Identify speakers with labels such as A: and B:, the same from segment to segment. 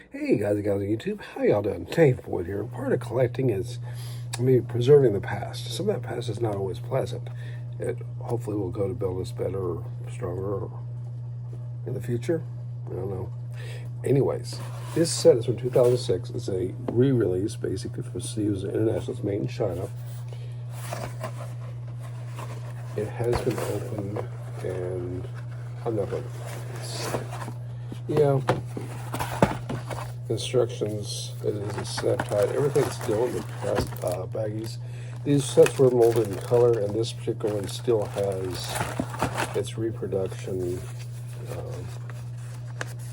A: Hey guys and gals on YouTube, how y'all doing? Tank Boyd here. Part of collecting is preserving the past. Some of that past is not always pleasant. It hopefully will go to build us better or stronger in the future. I don't know. Anyways, this set is from 2006. It's a re-release, basically from Steve's International. It's made in China. It has been opened, and I'm not going to. Yeah. Instructions, it is a snap-tite. Everything's still in the pressed baggies. These sets were molded in color, and this particular one still has its reproduction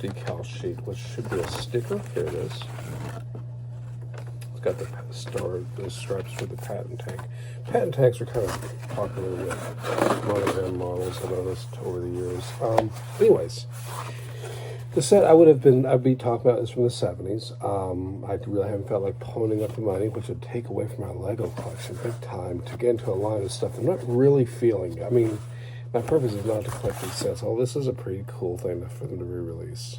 A: decal sheet, which should be a sticker. Here it is. It's got the stripes for the Patton Tank. Patton Tanks are kind of popular with Monogram models, I've noticed over the years. Anyways. The set I'd be talking about is from the 70s. I really haven't felt like ponying up the money, which would take away from my Lego collection big time, to get into a line of stuff I'm not really feeling. I mean, my purpose is not to collect these sets. Oh, this is a pretty cool thing for them to re-release.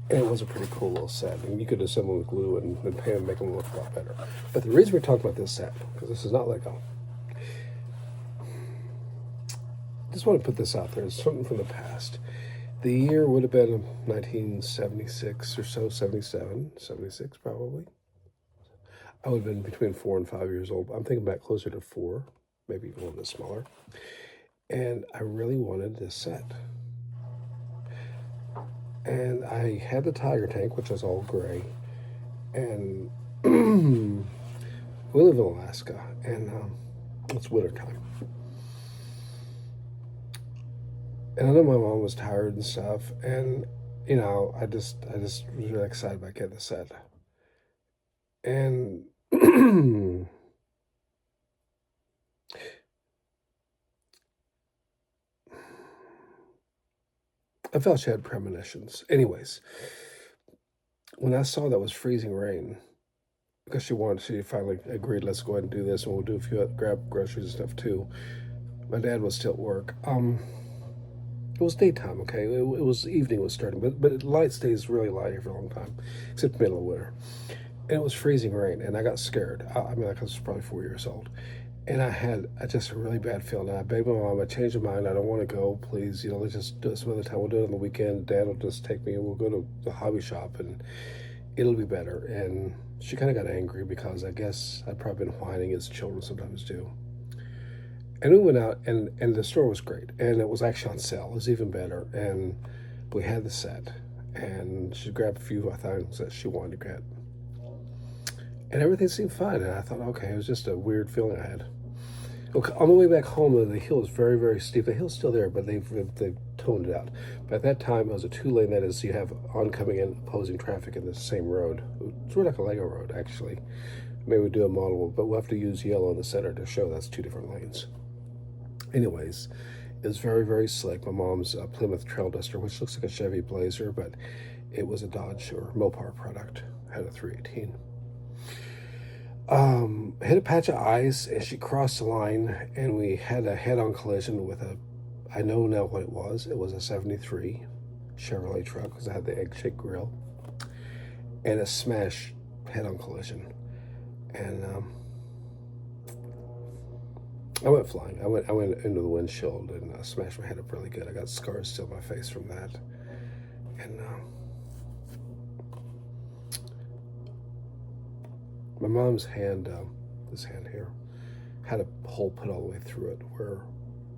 A: And it was a pretty cool little set. And you could assemble with glue and paint and make them look a lot better. But the reason we're talking about this set, because this is not Lego, I just want to put this out there. It's something from the past. The year would have been 1976 or so, 77, 76 probably. I would have been between 4 and 5 years old. I'm thinking back closer to 4, maybe a little bit smaller. And I really wanted this set. And I had the Tiger Tank, which is all gray. And we live in Alaska, and it's wintertime. And I know my mom was tired and stuff, and I just was really excited about getting the set. And I felt she had premonitions. Anyways, when I saw that was freezing rain, because she finally agreed, let's go ahead and do this, and we'll do a few grab groceries and stuff too. My dad was still at work. It was daytime, okay? It was evening was starting, but light stays really light here for a long time, except middle of winter. And it was freezing rain, and I got scared. I was probably 4 years old, and I had just a really bad feeling. And I begged my mom, I changed my mind. I don't want to go. Please, let's just do it some other time. We'll do it on the weekend. Dad will just take me, and we'll go to the hobby shop, and it'll be better. And she kind of got angry because I guess I'd probably been whining as children sometimes do. And we went out, and the store was great, and it was actually on sale. It was even better, and we had the set, and she grabbed a few things that she wanted to get, and everything seemed fine. And I thought, okay, it was just a weird feeling I had. Okay, on the way back home, the hill was very, very steep. The hill's still there, but they've toned it out. But at that time, it was a 2-lane. That is, you have oncoming and opposing traffic in the same road. It's sort of like a Lego road, actually. Maybe we'll do a model, but we'll have to use yellow in the center to show that's 2 different lanes. Anyways, it was very, very slick. My mom's Plymouth Trail Duster, which looks like a Chevy Blazer, but it was a Dodge or Mopar product. Had a 318. Hit a patch of ice, and she crossed the line, and we had a head-on collision with I know now what it was. It was a 73 Chevrolet truck, because it had the egg-shaped grill, and a smash head-on collision. And I went flying. I went into the windshield and smashed my head up really good. I got scars still on my face from that. And my mom's hand, this hand here, had a hole put all the way through it,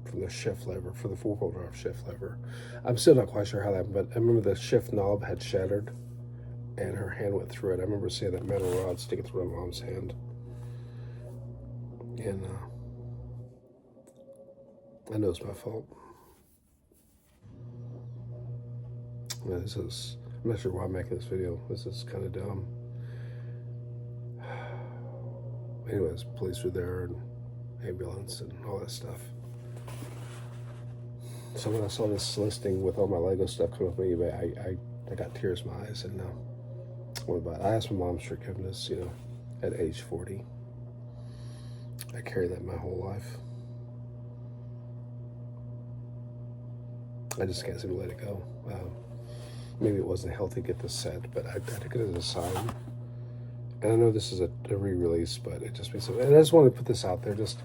A: from the shift lever, for the 4-wheel drive shift lever. I'm still not quite sure how that happened, but I remember the shift knob had shattered, and her hand went through it. I remember seeing that metal rod sticking through my mom's hand. And I know it's my fault. I'm not sure why I'm making this video. This is kind of dumb. Anyways, police were there, and ambulance and all that stuff. So when I saw this listing with all my Lego stuff coming up on eBay, I got tears in my eyes, and what about it? I asked my mom's forgiveness, at age 40. I carried that my whole life. I just can't seem to let it go. maybe it wasn't healthy to get this set, but I took it as a sign. And I know this is a re-release, but it just makes it. And I just want to put this out there. Just,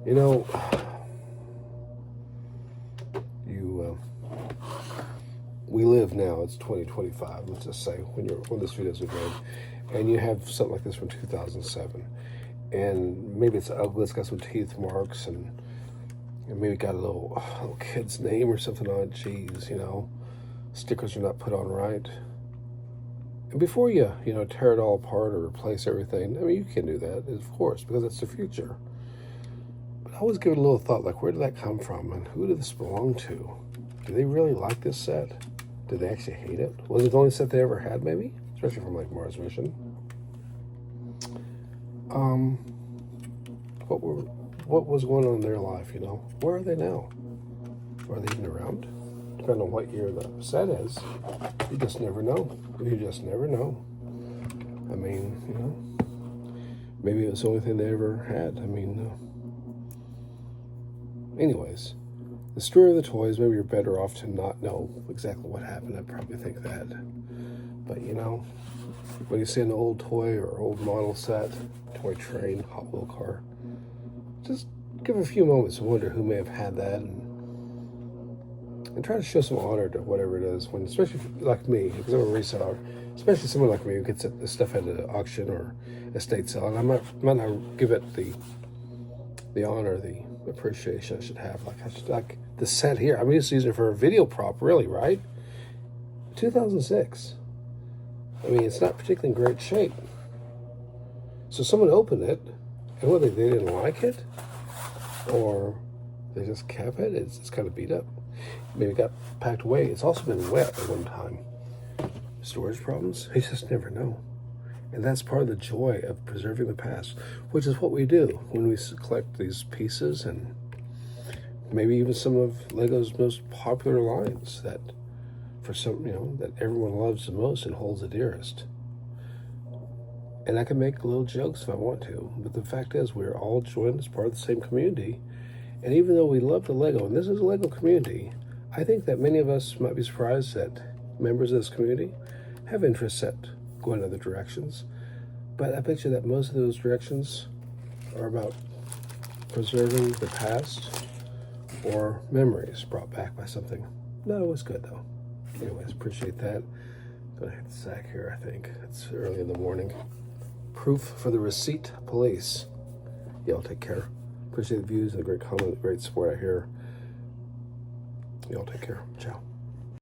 A: you know, we live now. It's 2025. Let's just say when this video is made, and you have something like this from 2007, and maybe it's ugly. It's got some teeth marks, and maybe got a little kid's name or something on it. Jeez, you know, stickers are not put on right. And before you tear it all apart or replace everything, I mean, you can do that, of course, because it's the future. But I always give it a little thought, like, where did that come from, and who did this belong to? Do they really like this set? Did they actually hate it? Was it the only set they ever had, maybe? Especially from, like, Mars Mission. What was going on in their life, you know? Where are they now? Are they even around? Depending on what year the set is, you just never know. You just never know. I mean, you know, maybe it was the only thing they ever had. I mean, anyways, the story of the toys, maybe you're better off to not know exactly what happened. I probably think that. But, you know, when you see an old toy or old model set, toy train, Hot Wheel car, just give a few moments to wonder who may have had that, and try to show some honor to whatever it is, when, especially like me, because I'm a reseller, especially someone like me who gets the stuff at an auction or estate sale, and I might not give it the honor, the appreciation I should have. Like the set here, I'm just using it for a video prop, really, right? 2006. I mean, it's not particularly in great shape. So someone opened it, and whether they didn't like it, or they just kept it, it's kind of beat up. Maybe it got packed away. It's also been wet at one time. Storage problems? You just never know. And that's part of the joy of preserving the past, which is what we do when we collect these pieces, and maybe even some of Lego's most popular lines that, for some, that everyone loves the most and holds the dearest. And I can make little jokes if I want to, but the fact is we're all joined as part of the same community. And even though we love the Lego, and this is a Lego community, I think that many of us might be surprised that members of this community have interests that go in other directions. But I bet you that most of those directions are about preserving the past or memories brought back by something. No, it was good though. Anyways, appreciate that. I'm gonna hit the sack here, I think. It's early in the morning. Proof for the receipt, police. Y'all take care. Appreciate the views and the great comment, the great support I hear. Y'all take care. Ciao.